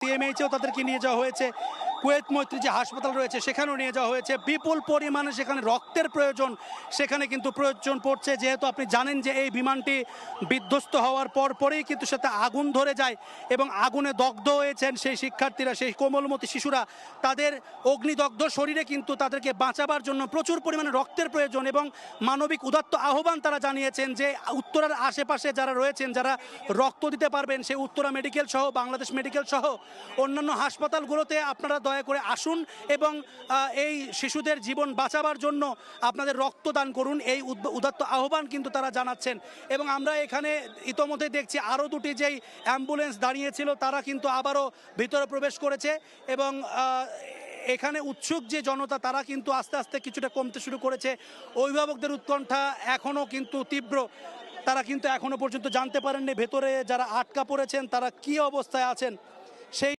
সিএমএইচেও তাদেরকে নিয়ে যাওয়া হয়েছে, কুয়েত মৈত্রী যে হাসপাতাল রয়েছে সেখানেও নিয়ে যাওয়া হয়েছে। বিপুল পরিমাণে সেখানে রক্তের প্রয়োজন, সেখানে কিন্তু প্রয়োজন পড়ছে, যেহেতু আপনি জানেন যে এই বিমানটি বিধ্বস্ত হওয়ার পরেই কিন্তু সাথে আগুন ধরে যায় এবং আগুনে দগ্ধ হয়েছেন সেই শিক্ষার্থীরা, সেই কোমলমতি শিশুরা। তাদের অগ্নিদগ্ধ শরীরে কিন্তু তাদেরকে বাঁচাবার জন্য প্রচুর পরিমাণে রক্তের প্রয়োজন এবং মানবিক উদাত্ত আহ্বান তারা জানিয়েছেন যে উত্তরার আশেপাশে যারা রয়েছেন, যারা রক্ত দিতে পারবেন, সেই উত্তরা মেডিকেল সহ বাংলাদেশ মেডিকেল সহ অন্যান্য হাসপাতালগুলোতে আপনারা দয়া করে আসুন এবং এই শিশুদের জীবন বাঁচাবার জন্য আপনাদের রক্তদান করুন, এই উদাত্ত আহ্বান কিন্তু তারা জানাচ্ছেন। এবং আমরা এখানে ইতোমধ্যে দেখছি আরও দুটি যেই অ্যাম্বুলেন্স দাঁড়িয়েছিল তারা কিন্তু আবারও ভিতরে প্রবেশ করেছে এবং এখানে উৎসুক যে জনতা তারা কিন্তু আস্তে আস্তে কিছুটা কমতে শুরু করেছে। অভিভাবকদের উৎকণ্ঠা এখনও কিন্তু তীব্র, তারা কিন্তু এখনও পর্যন্ত জানতে পারেননি ভেতরে যারা আটকা পড়েছেন তারা কী অবস্থায় আছেন। সেই